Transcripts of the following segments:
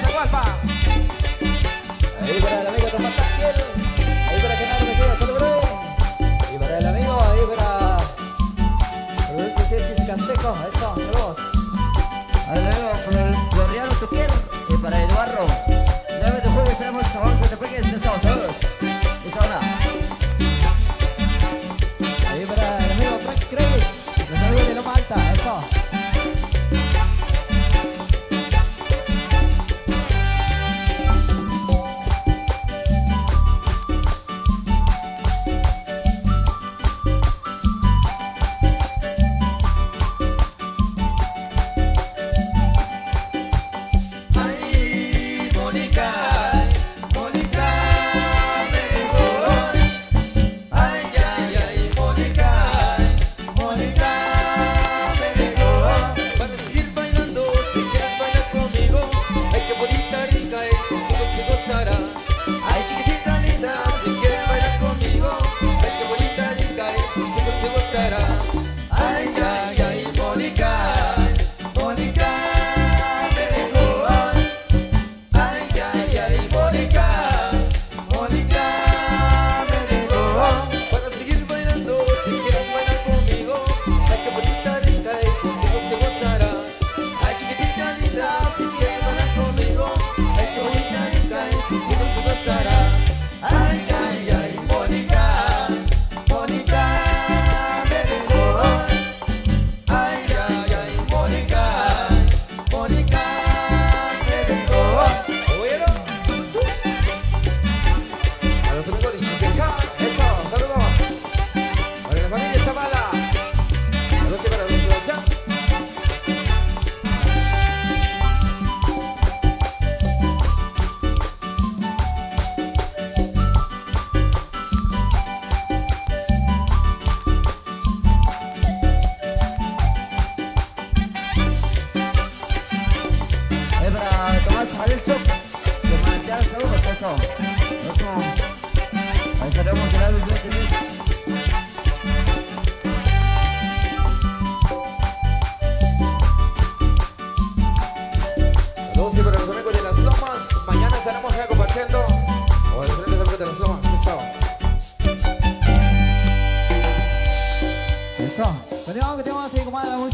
Atahualpa. Ahí para el amigo Tomás Ángel. Ahí para que nadie me quede solo, bro. Y para el amigo, ahí para Produce Cirquis Casteco. Eso, saludos. Al amigo Floriano Tuquier. Y para Eduardo. Debe de jueves tenemos vamos a te pegues. Estamos saludos. Esa onda. Ahí para el amigo Frank Craig. Los amigos de Loma Alta. Eso.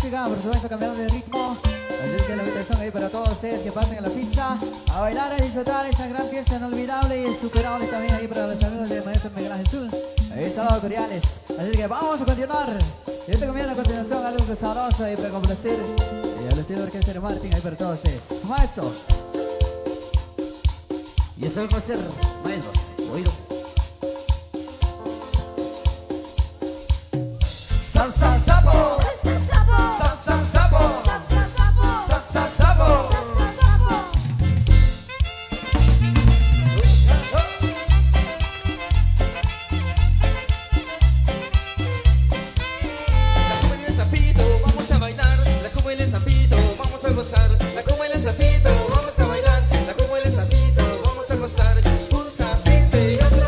Por supuesto cambiando de ritmo. Así es que la invitación ahí para todos ustedes que pasen a la pista a bailar, a disfrutar esa gran fiesta inolvidable y insuperable también ahí para los amigos de Maestro Miguel Ángel Sul. Ahí saludos cordiales. Así que vamos a continuar. Y este comienza a continuación algo que sabroso ahí para complacer. Y al estilo de Orquesta de Martín ahí para todos ustedes. Maestros. Y eso va a ser maestros. Oído. Salsa Sapo. Vamos a bailar, la como el sapito, vamos a gozar, un sapito y otro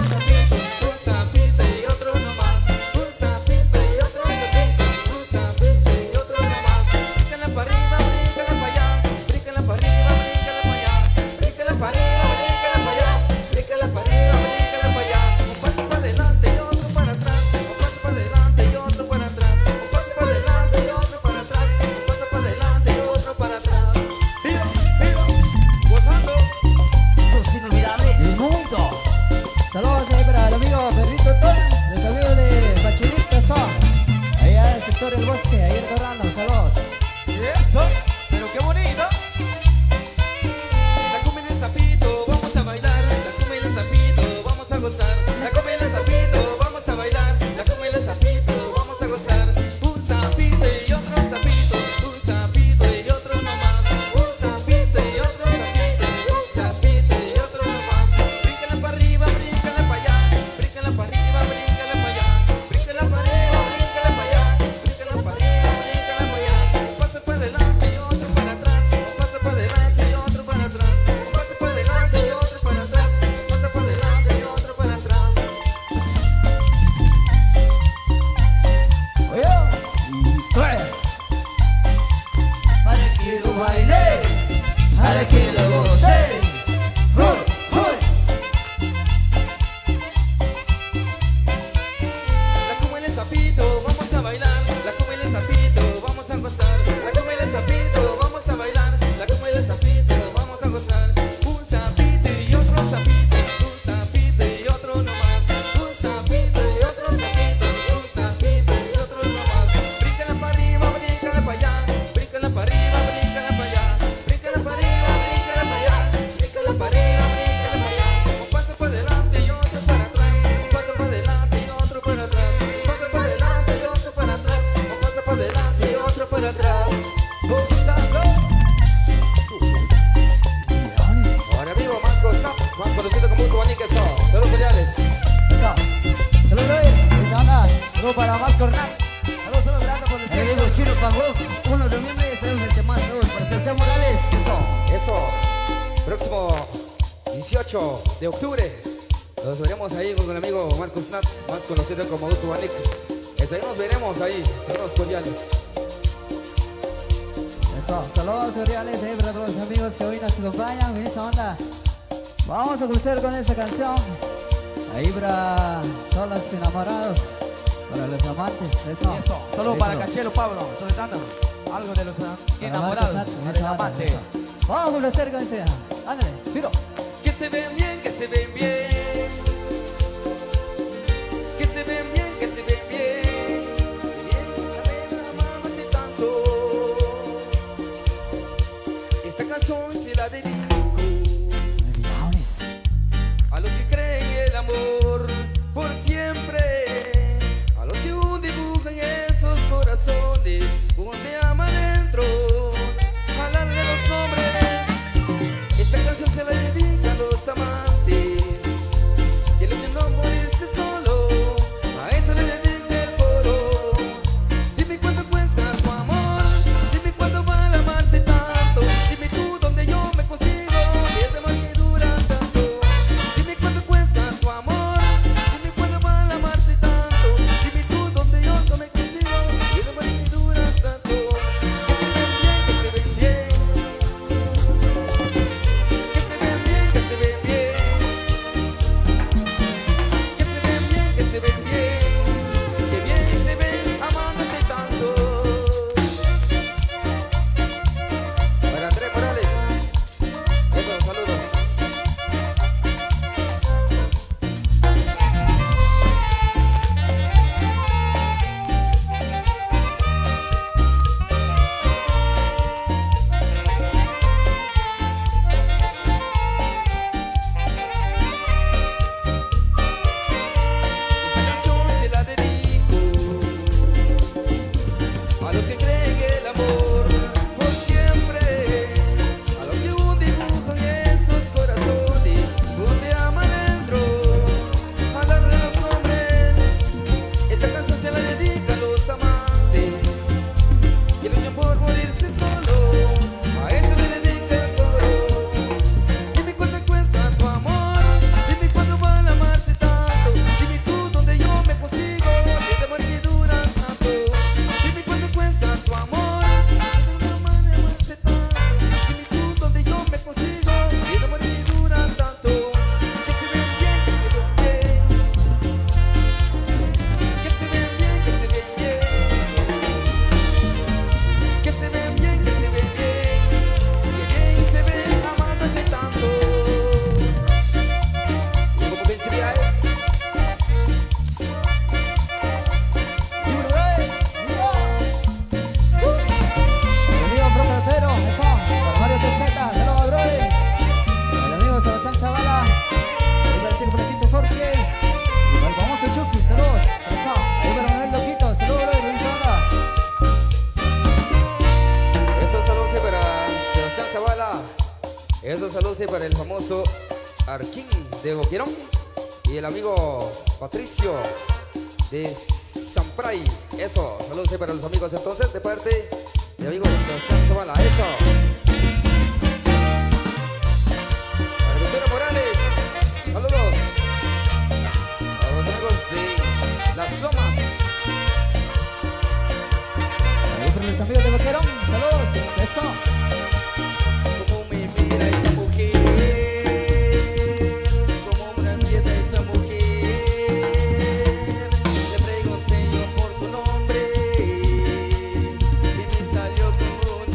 Próximo 18 de octubre nos veremos ahí con el amigo Marcos Nat, más conocido como Augusto Banik. Ahí nos veremos ahí, saludos cordiales. Eso, saludos cordiales ahí para todos los amigos que hoy nos acompañan en esta onda. Vamos a cruzar con esta canción. Ahí para todos los enamorados, para los amantes, eso. Solo para Cachelo Pablo, solicitando algo de los enamorados, del amante. Vamos a cruzar con esta. Ándale, tiro. Que se ven bien, que se ven bien. Que se ven bien, que se ven bien. Bien, la mamá hace tanto. Esta canción se la dedico a los que creen el amor por siempre, a los que aún dibujan esos corazones donde ama dentro, hablar de los nombres. Esta canción se la dedica a los amantes que luchan no morirse solo. A eso le dedica el coro. Dime cuánto cuesta tu amor, dime cuánto vale amarse tanto. Dime tú donde yo me consigo y ese amor que dura tanto. Dime cuánto cuesta tu amor, dime cuánto vale amarse tanto. Dime tú donde yo me consigo y ese amor que dura tanto. Que se ven bien, que se ven bien. Que se ven bien, que se ven bien. Que bien se ven amándose tanto. Para Andrés Morales, esos saludos. Esta canción se la dedico a los que creen el amor por siempre, a los que aún dibujan esos corazones donde aman dentro, hablar de los nombres. Esta canción se la dedica a los amantes que luchan por morirse solo. A esto le dedica el coro. Dime cuánto cuesta tu amor, dime cuánto vale amarse tanto. Dime tú donde yo me consigo y ese amor que dura tanto. Dime cuánto cuesta tu amor, dime cuánto vale amarse tanto. Dime tú donde yo me consigo y ese amor que dura tanto. Que se ven bien, que se ven bien. Que se ven bien, que se ven bien. Que se ven bien, que se ven bien. Que bien se ven amándose tanto. Como ven se ve ahí. El amigo Profesero, eso, para Mario TZ, saludos, brother. El amigo Sebastián Zavala, ahí para el chico Platito Jorge, y para el famoso Chucky, saludos, eso. Ahí para Manuel Loquito, saludos, brother, buenísima onda. Estos saludos para Sebastián Zavala. Estos saludos para el famoso Arquín de Boquerón y el amigo Patricio de Sampray. Eso, saludos para los amigos entonces de parte de amigo Sebastián Zavala. Eso. Para Lucero Morales, saludos. A los amigos de Las Lomas. Ahí para los amigos de Boquerón, saludos, eso. Como me mira esa mujer, como me aprieta esa mujer. Le pregunté yo por su nombre y me salió con un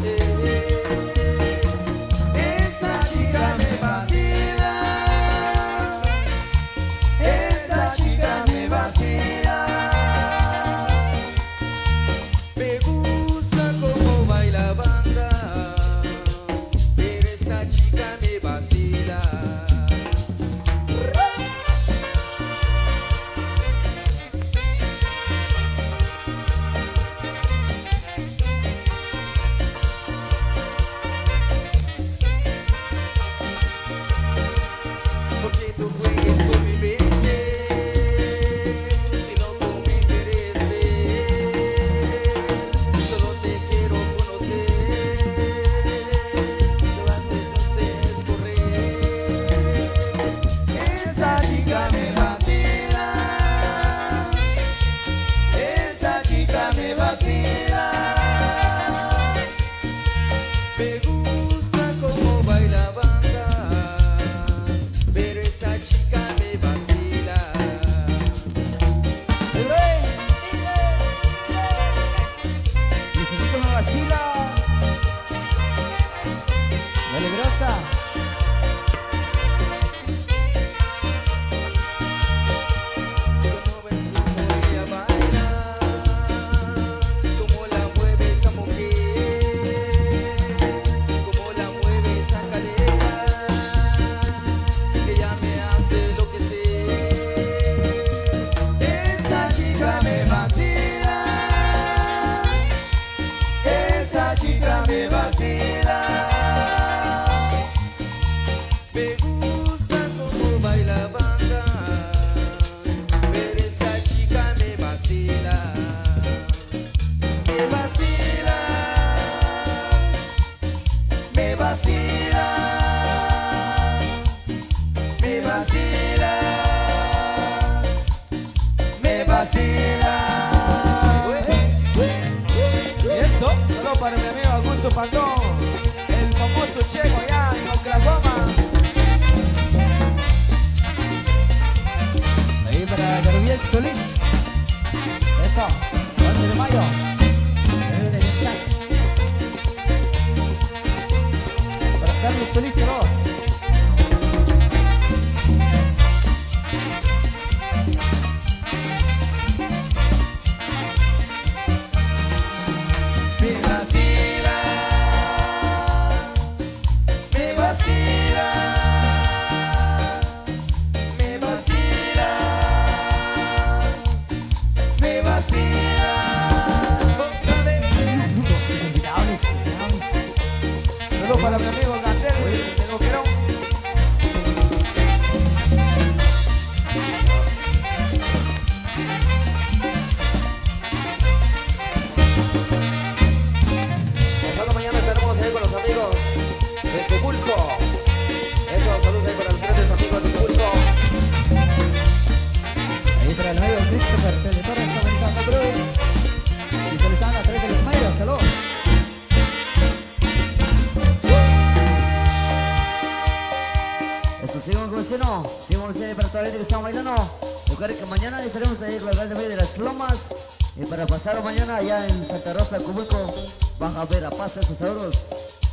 El famoso Chego allá en Oklahoma. Ahí para Gabriel Solís. Eso, 11 de mayo. Para Carlos Solís de los. Para mi amigo Gatel, de Loquerón. Pasado mañana estaremos ahí con los amigos de Tepulco. Esos saludos ahí para los grandes amigos de Tepulco. Ahí para el medio Christopher Teletorres, comenzando Cruz. Visualizando a través de los medios, saludos. Seguimos con vecino, seguimos para toda la gente que estamos bailando. Recuerden que mañana estaremos ahí con la grande de las Lomas. Y para pasar mañana allá en Santa Rosa, Cubulco, van a ver a Paz sus saludos.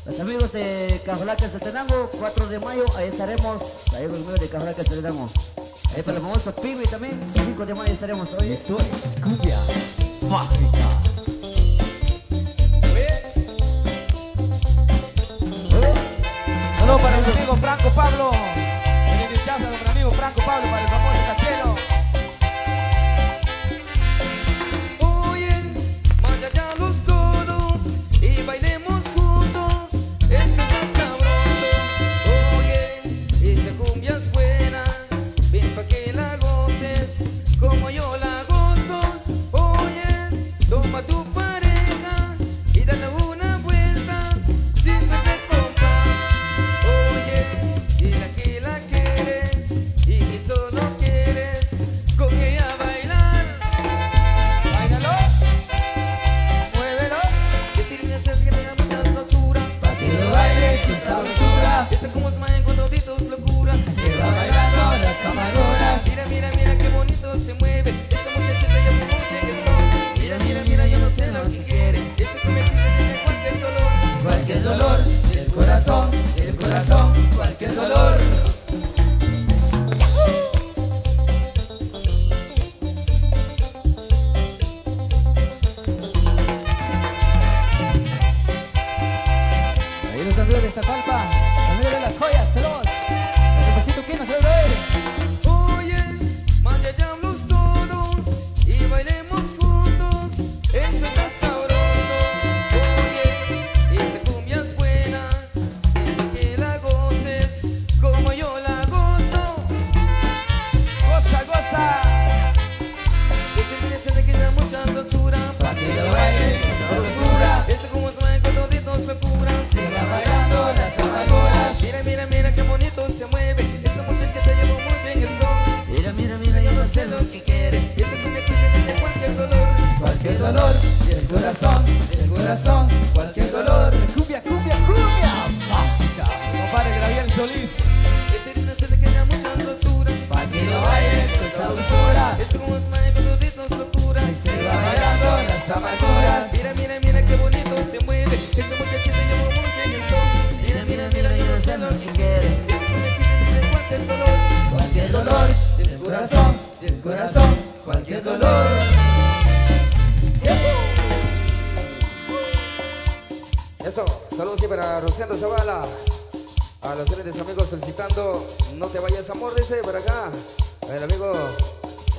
Los amigos de Cajolaca, Saltenango, 4 de mayo, ahí estaremos. Ahí con los amigos de Cajolaca, Saltenango. Ahí para el famoso Pibi también, 5 de mayo estaremos hoy. Esto es cumbia mágica. Saludos para mi amigo Franco Pablo. Para mi amigo Franco Pablo, para el famoso Cachelo. Oye, vayamos todos y bailemos juntos. Esto está sabroso. Oye, esta cumbia es buena. Ven pa' que la goces como yo la gozo. Oye, toma tu pareja y dale una vuelta sin perder compás. Oye, y la que la quieres y que solo quieres con ella bailar. Báilalo, muévelo. Que tienes el que me da mucha hermosura. Pa' que lo bailes con sabrosura. Este como se maen con toditos locura. Se va bailando las amarguras. Mira, mira, mira qué bonito se mueve. Esta muchachita ya me gusta que son. Mira, mira, mira, yo no sé lo que quiere. Este comerciante tiene cualquier dolor. Cualquier dolor del corazón, cualquier dolor. Ahí los amigos de Zapalpa, los amigos de las joyas, saludos. El repasito que nos va a ver. Oye, vayamos todos y bailemos juntos. Esto está sabroso. Oye, esta cumbia es buena. Deja que la goces como yo la gozo. Goza, goza. Este que da mucha dulzura. Pa' que lo bailes con sabrosura. Este como se maen con toditos locura. Se va bailando las amarguras. Mira, mira, mira qué bonito se mueve. Esta muchachita lleva muy bien el son. Mira, mira, mira, yo no sé lo que quiere. Esta cumbia tiene cualquier dolor. Cualquier dolor del corazón, cualquier dolor. Cumbia, cumbia, cumbia mágica. Compadre Gabriel Solís. Este ritmo se le queda mucha dulzura. Pa' que lo bailes con sabrosura. Este como se maen con toditos locura. Se va bailando las amarguras. Mira, mira, mira qué bonito se mueve. Esta muchachita lleva muy bien el son. Mira, mira, mira, yo no sé lo que el corazón cualquier dolor. Eso, saludos siempre para Rosendo Zavala. A los grandes amigos solicitando No te vayas amor, dice por acá. El amigo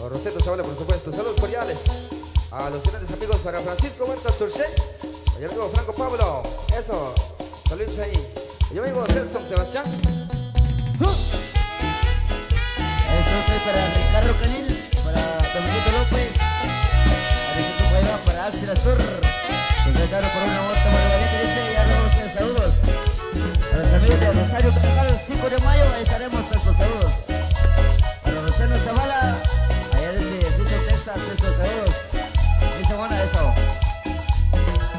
Rosendo Zavala, por supuesto. Saludos cordiales. A los grandes amigos para Francisco Huerta Surche. Y el amigo Franco Pablo. Eso, saludos ahí. Y el amigo Celso Sebastián. Eso soy para Ricardo Canil, para Domingo López, Alejandro Cueva, para Axel Azur, presentado por una vuelta Margarita, dice, ya los saludos. Para los amigos de Rosario Catajal, el 5 de mayo, ahí estaremos estos saludos. Para Rosendo Zavala, allá desde Houston, Texas, estos saludos. Dice buena eso.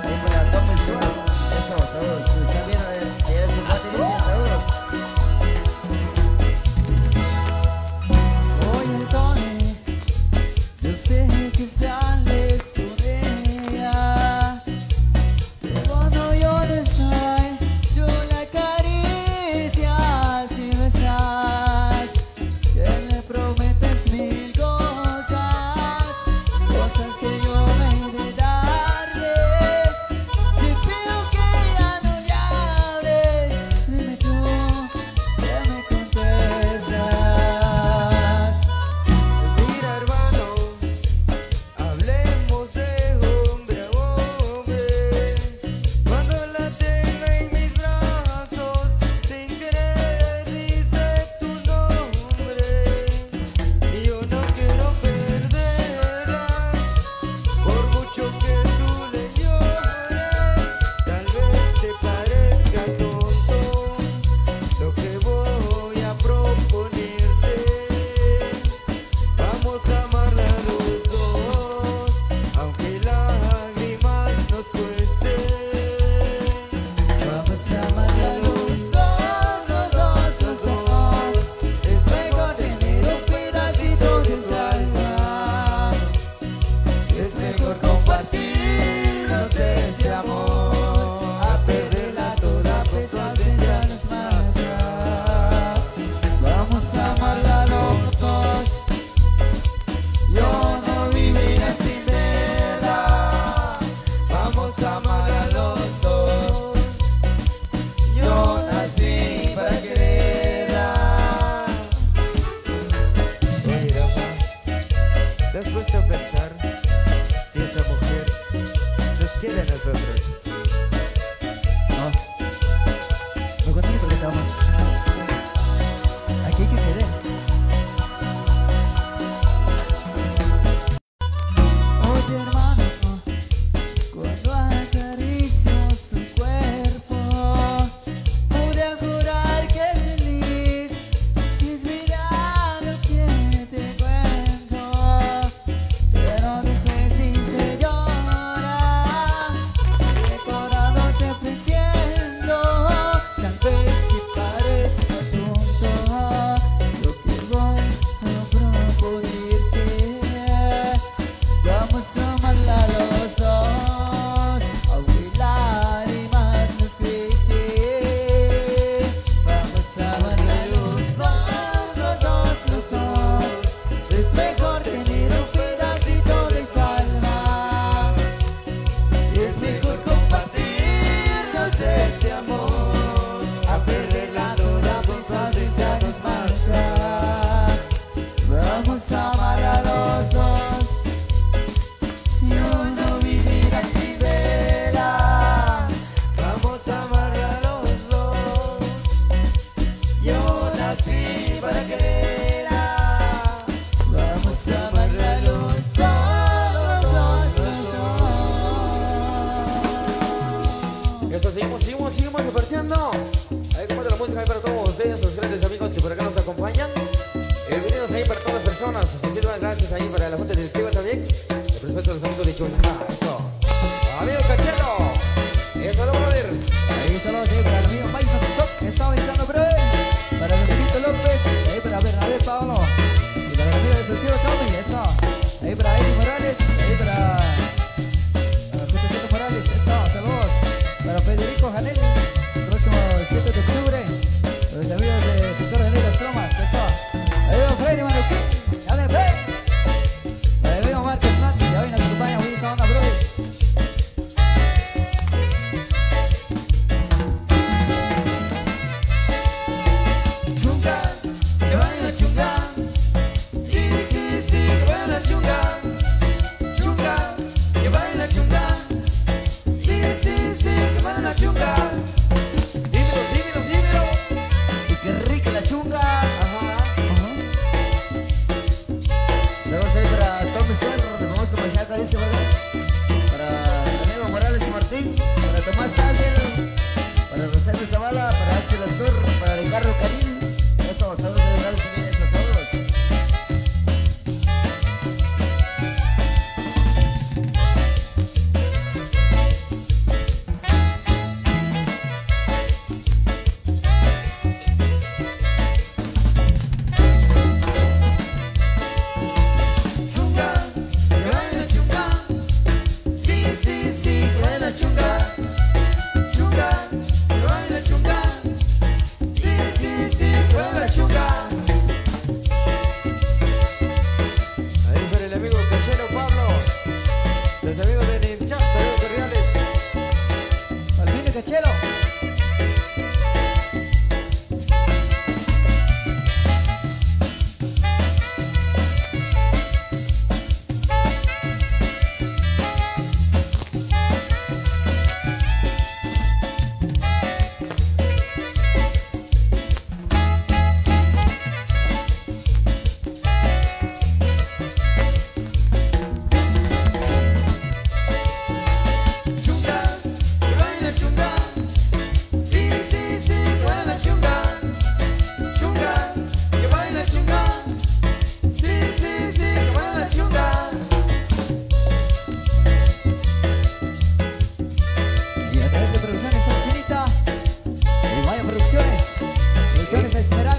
Ahí para Tom Mensual, eso, saludos. Está bien, allá desde Guate, dice saludos. Oye, Tony, yo sé que sales con ella, pero cuando yo no estoy, yo la acaricias y besas, que le prometes mil cosas, cosas que yo me he de darle. Te pido que ya no le hables, dime tú, que me contestas. Mira, hermano, hablemos de hombre a hombre. Cuando la tenga en mis brazos, sin querer dice tu nombre. Y yo no quiero perderla, por mucho que tú le llores. Tal vez te parezca tonto lo que voy a proponerte. Vamos a amarla los dos, aunque lágrimas nos cuesten. Vamos a amarla los dos, los dos, los dos. Es mejor tener un pedacito de su alma. Es mejor compartirnos este amor. A perderla toda pesar ya nos mata. Vamos a amarla los dos. Yo no viviré sin verla. Vamos a amarla los dos. Yo nací para quererla. Oye, Rafa, ¿te has puesto a pensar si esa mujer nos quiere a nosotros? No. No contigo porque estamos. Aquí hay que querer. Oye, hermano, cuando acaricio su cuerpo, pude jurar que es feliz, que es verdad lo que te cuento. Pero después dice llora, recordándote apreciando. Tal vez te parezca tonto lo que voy a proponerte. Vamos a amarla los dos, aunque lágrimas nos cueste. Vamos a amarla los dos, los dos, los dos. Es mejor tener un pedacito de su alma. Es mejor compartirnos este amor. A perderla toda paciencia nos mata. Vamos a amarla los dos. Yo no viviré sin verla. Vamos a amarla los dos. Yo nací para quererla. Vamos a amarla los dos, los dos, los dos. Eso, seguimos repartiendo. Ahí como la música ahí para todos ustedes, los grandes amigos que por acá nos acompañan. Bienvenidos ahí para todas las personas. Muchísimas gracias ahí para la junta directiva también. Y por supuesto los amigos de Chulapa. Eso. Amigo Cachero. Eso, no, brother. Ahí saludos para el amigo Maison Stock, que está avanzando, bro. Para Domingo López, ahí para Bernardo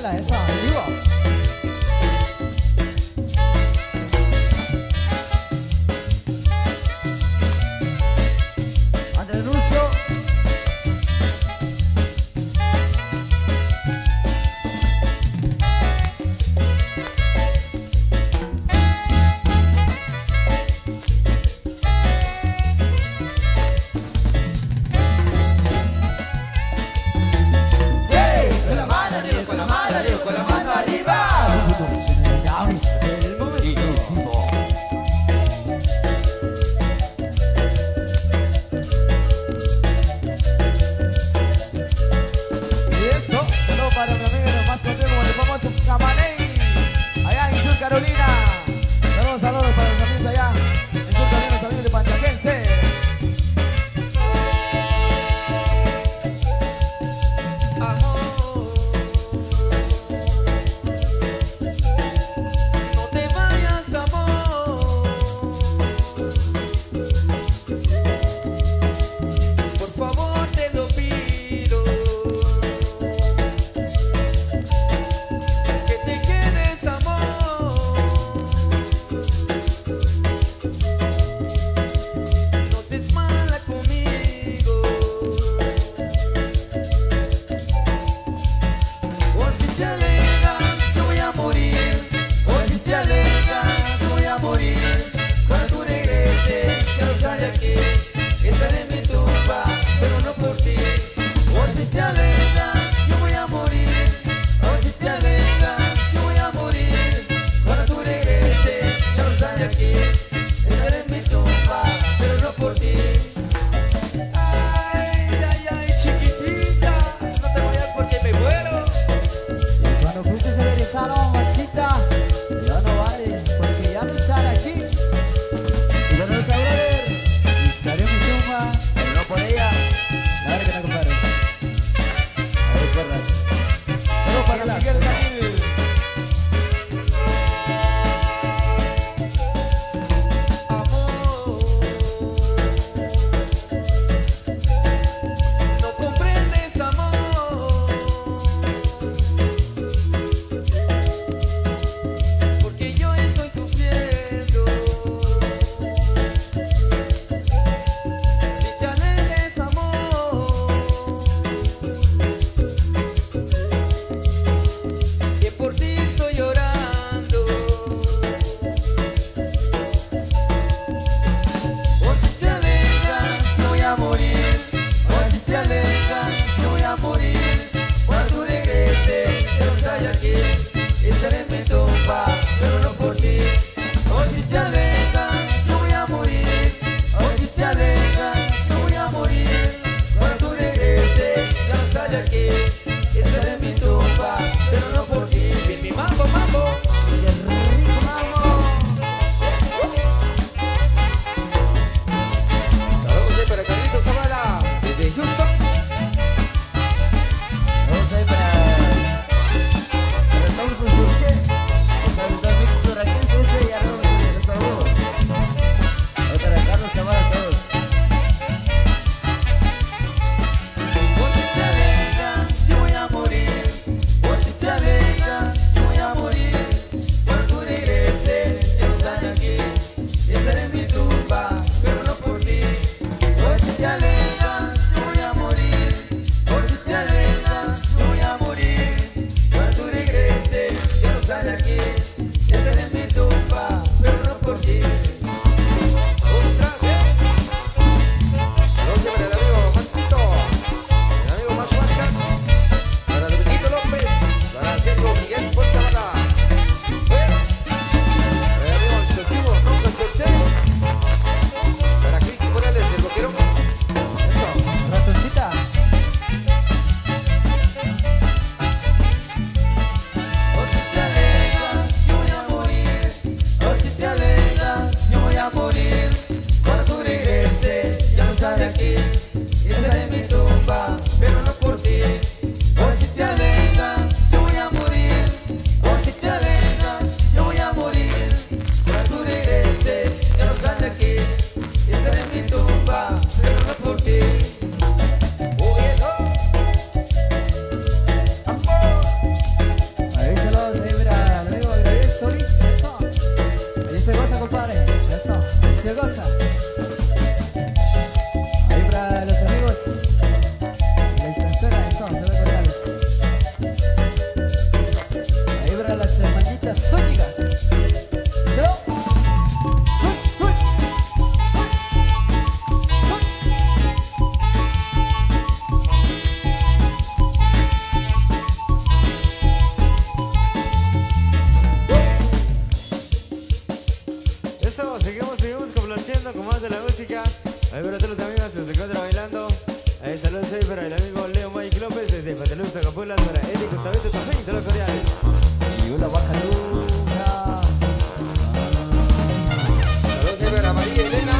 baila eso, en vivo. las Zúñigas. ¿Listo? Seguimos complaciendo con más de la música. Ahí para todos los amigos que se encuentran bailando. Ahí saludos ahí para el amigo Leo Mike López desde Pateluz, Acapulas, para Eddie Gustavito también, saludos cordiales. Y una baja luna. Saludos ahí para María Elena,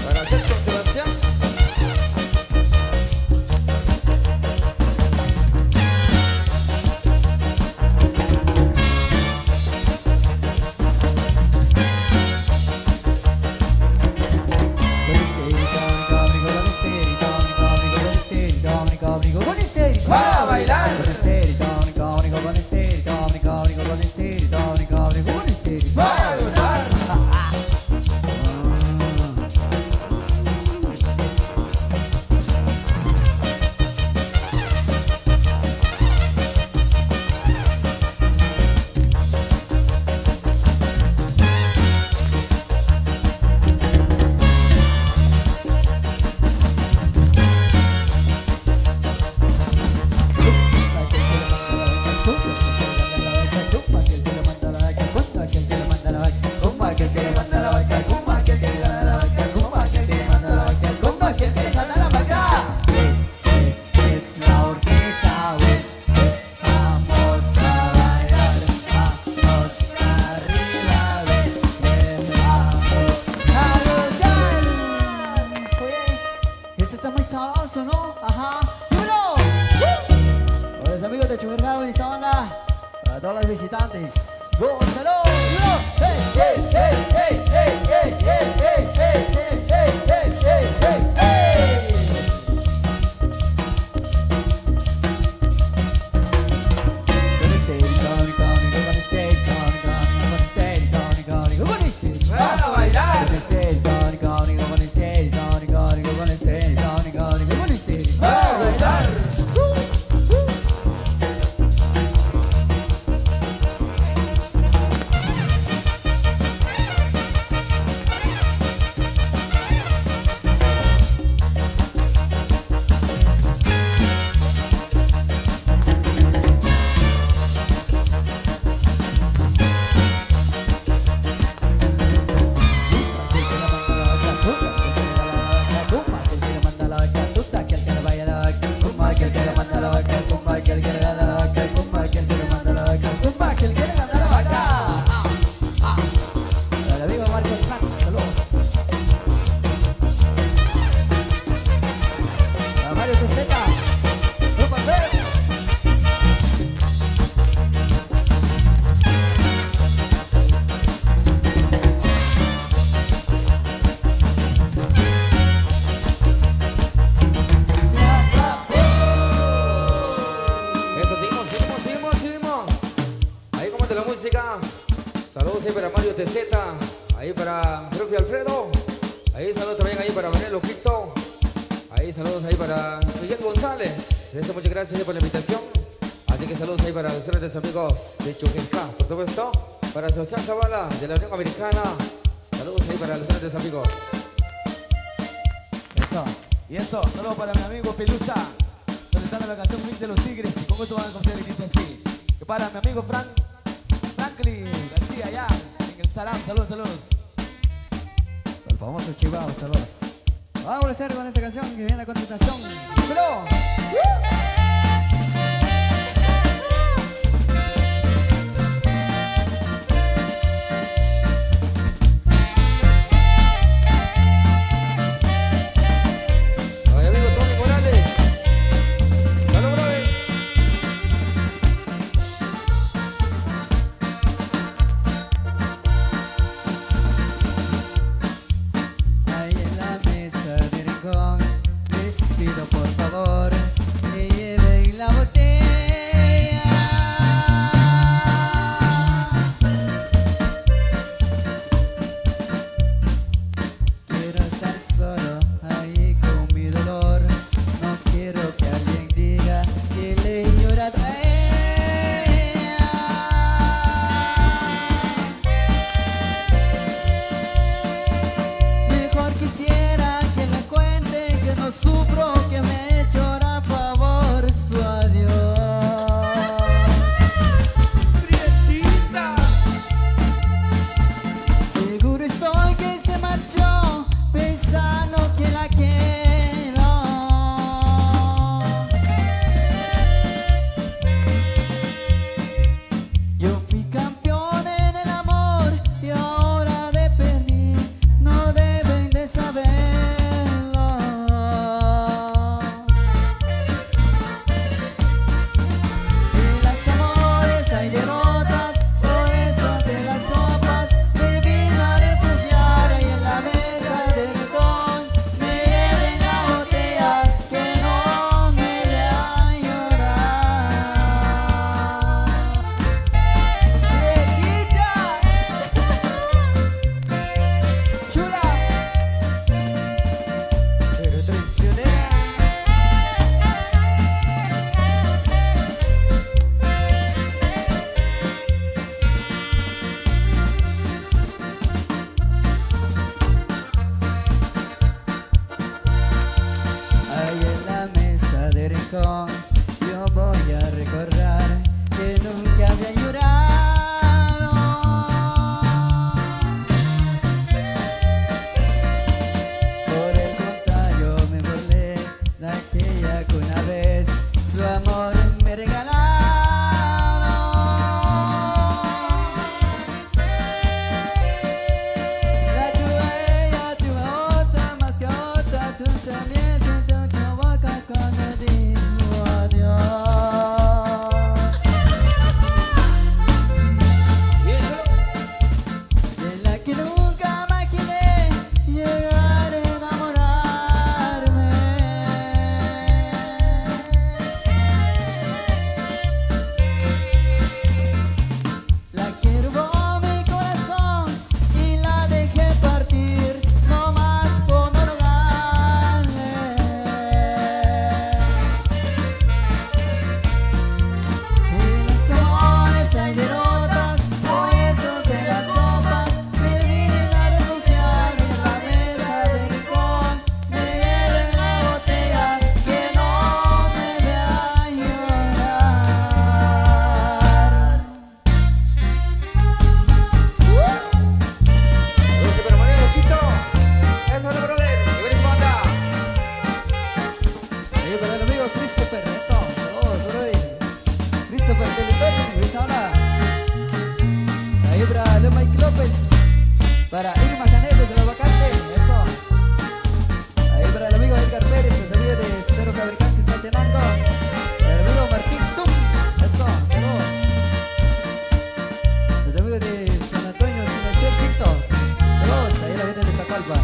para Sergio Sebastián. Para bailar. Para gozar. ¿no? Ajá. ¡Uno! Para los amigos de Chubergado y esta banda, para todos los visitantes. ¡Gózalo! ¡Uno! ¡Hey, hey, hey, hey, hey, hey, hey, hey, hey, hey, hey, hey, hey, hey! ¡Para bailar! ¡Para gozar! Saludos ahí para Mario TZ, ahí para propio Alfredo, ahí saludos también ahí para Manuel Loquito, ahí saludos ahí para Miguel González. Muchas gracias por la invitación. Así que saludos ahí para los grandes amigos de Chuquenca, por supuesto, para Sebastián Zavala de la Unión Americana. Saludos ahí para los grandes amigos. Eso. Y eso, saludos para mi amigo Pelusa, solicitando la canción Mil de los Tigres. Y con esto van a conocer y dice así. Que para mi amigo Franklin García, allá en el Salam, saludos, saludos. El famoso Chihuahua, saludos. Vamos a hacer con esta canción que viene a continuación. ¡Dímelo! Ay, amigo Tony Morales. Salud, brother. Ahí en la mesa de rincón, les pido por favor que López. Para Irma Canedo de la Vacante. Eso. Ahí para el amigo Edgar Pérez, los amigos de Cero Fabricantes Saltenango. Para el amigo Martín Tum. Eso, saludos. Los amigos de San Antonio, Sinachel Quinto. Saludos, ahí la gente de Zacualpa.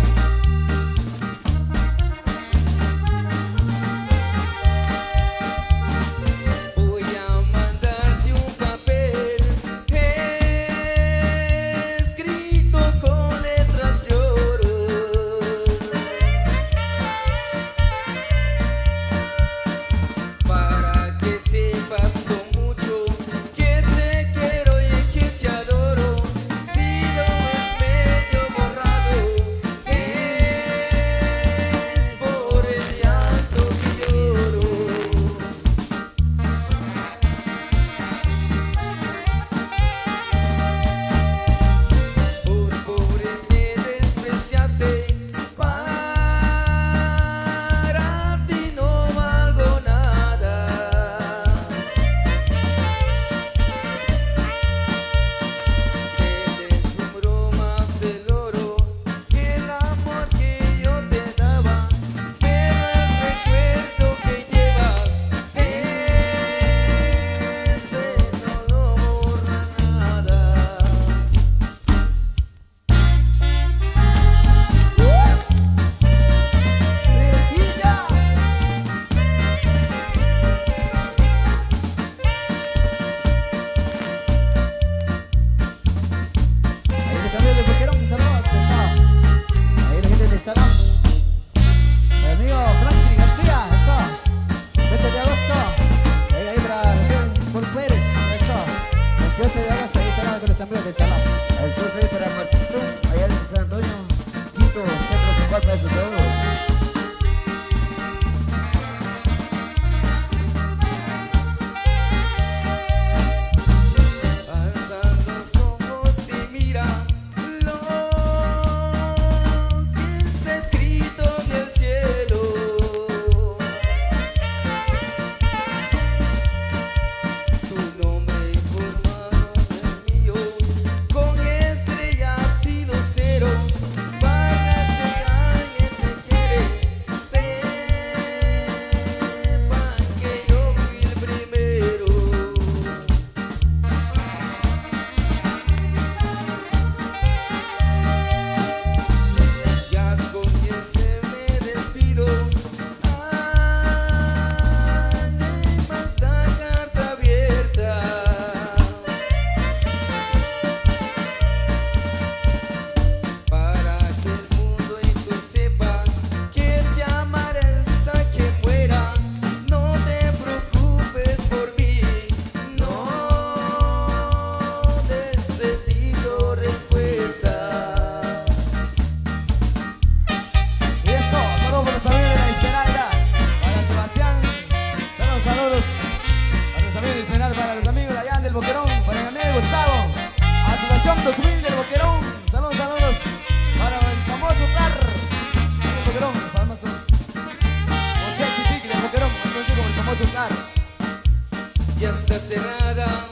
Ya está cerrada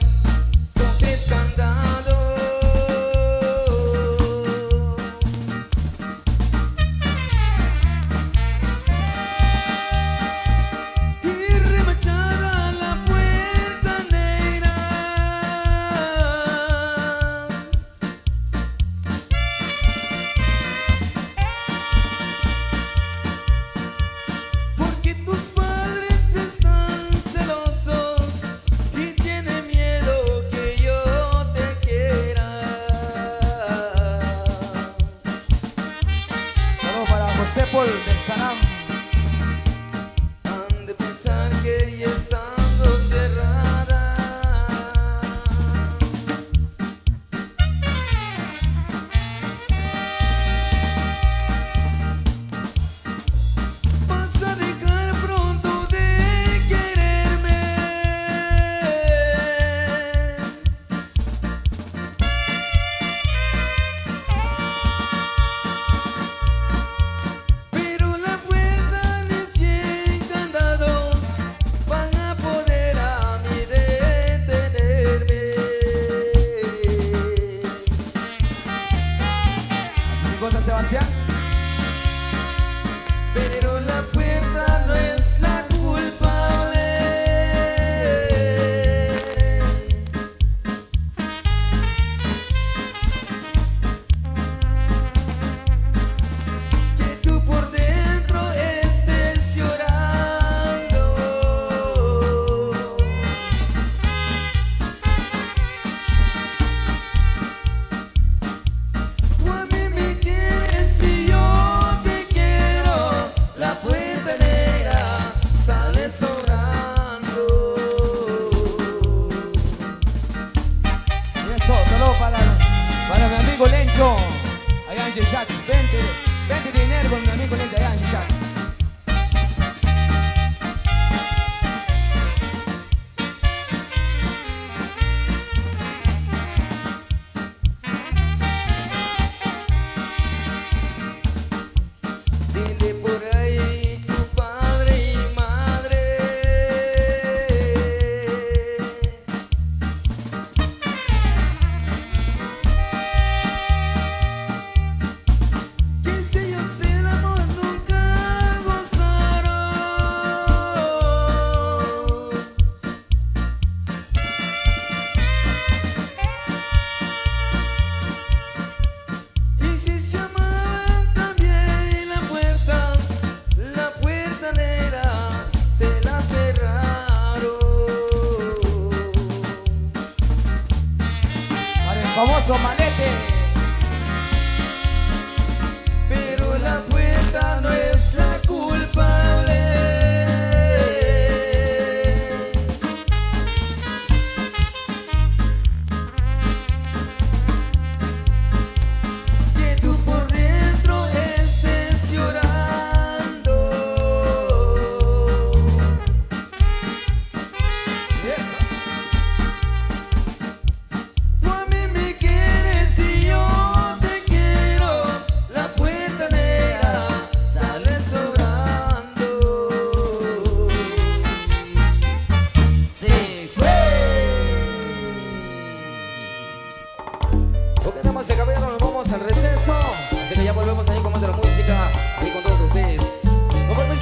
con 3 candados. Y remachada la puerta negra. Porque tus padres están celosos y tienen miedo que yo te quiera. Saludos para José Paul del Sanam. Han de pensar que ya estando cerrada vas a dejar pronto de quererme. Pero amigo Lencho, allá en Sheshat. Vente de dinero con mi amigo Lencho, allá en Sheshat. Dile por ahí tu padre y madre que si ellos el amor nunca gozaron, y si se amaban también la puerta negra se la cerraron. Para el famoso Malete. Pero la puerta no es la culpable. Que tú por dentro estés llorando. Tú a mí me quieres y yo te quiero. La puerta negra sale sobrando. Se fue. Ok, damas y caballeros, nos vamos al receo.